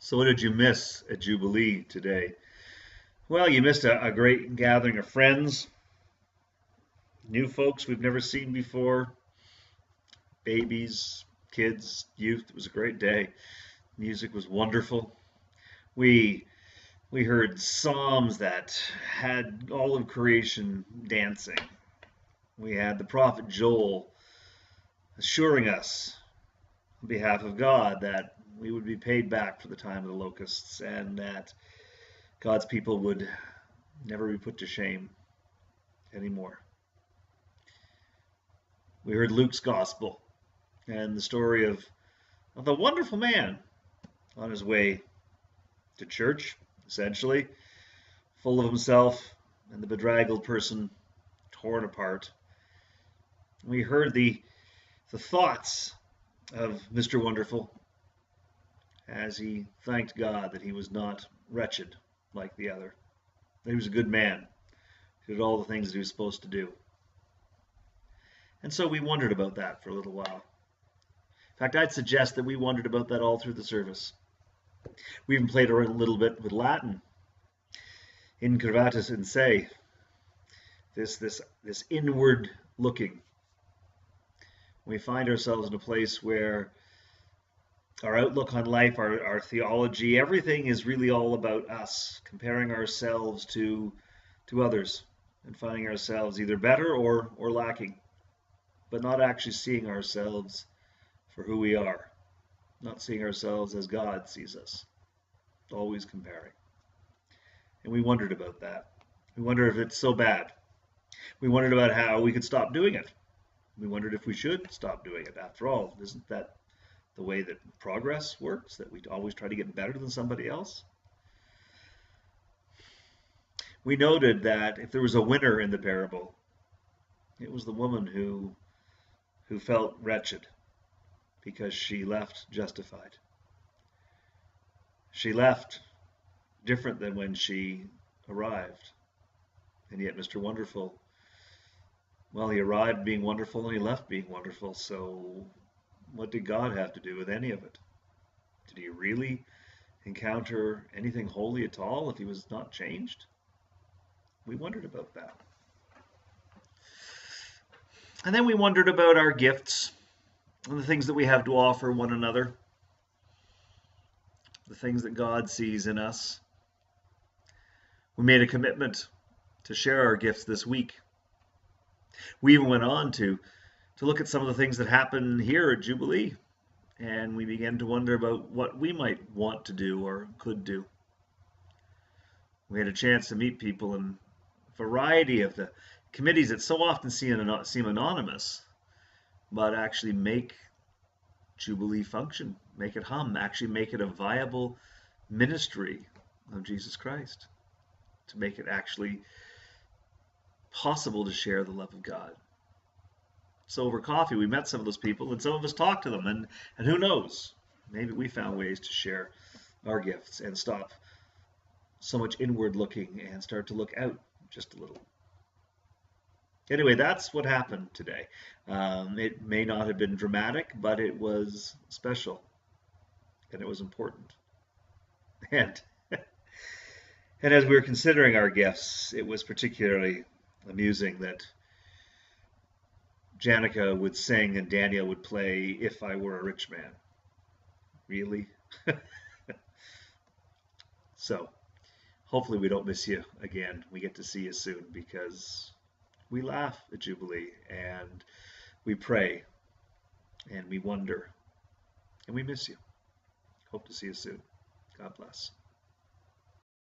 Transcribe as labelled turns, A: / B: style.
A: So what did you miss at Jubilee today? Well, you missed a great gathering of friends, new folks we've never seen before, babies, kids, youth. It was a great day. Music was wonderful. We we heard psalms that had all of creation dancing. We had the prophet Joel assuring us on behalf of God that we would be paid back for the time of the locusts and that God's people would never be put to shame anymore. We heard Luke's gospel and the story of a wonderful man on his way to church, essentially, full of himself and the bedraggled person torn apart. We heard the thoughts of Mr. Wonderful as he thanked God that he was not wretched like the other. That he was a good man, he did all the things that he was supposed to do. And so we wondered about that for a little while. In fact, I'd suggest that we wondered about that all through the service. We even played around a little bit with Latin. In curvatus in se, this inward looking. We find ourselves in a place where our outlook on life, our theology, everything is really all about us, comparing ourselves to others and finding ourselves either better or lacking, but not actually seeing ourselves for who we are, not seeing ourselves as God sees us, always comparing. And we wondered about that. We wondered if it's so bad. We wondered about how we could stop doing it. We wondered if we should stop doing it. After all, isn't that the way that progress works, that we always try to get better than somebody else? We noted that if there was a winner in the parable, it was the woman who felt wretched because she left justified. She left different than when she arrived. And yet Mr. Wonderful, well, he arrived being wonderful and he left being wonderful. So what did God have to do with any of it? Did he really encounter anything holy at all if he was not changed? We wondered about that. And then we wondered about our gifts and the things that we have to offer one another, the things that God sees in us. We made a commitment to share our gifts this week. We even went on to look at some of the things that happen here at Jubilee, and we began to wonder about what we might want to do or could do. We had a chance to meet people in a variety of the committees that so often seem anonymous, but actually make Jubilee function, make it hum, actually make it a viable ministry of Jesus Christ, to make it actually possible to share the love of God. So over coffee, we met some of those people, and some of us talked to them, and who knows, maybe we found ways to share our gifts and stop so much inward looking and start to look out just a little. Anyway, that's what happened today. It may not have been dramatic, but it was special, and it was important. And as we were considering our gifts, it was particularly amusing that Janica would sing and Daniel would play "If I Were a Rich Man." Really? So, hopefully we don't miss you again. We get to see you soon, because we laugh at Jubilee and we pray and we wonder and we miss you. Hope to see you soon. God bless.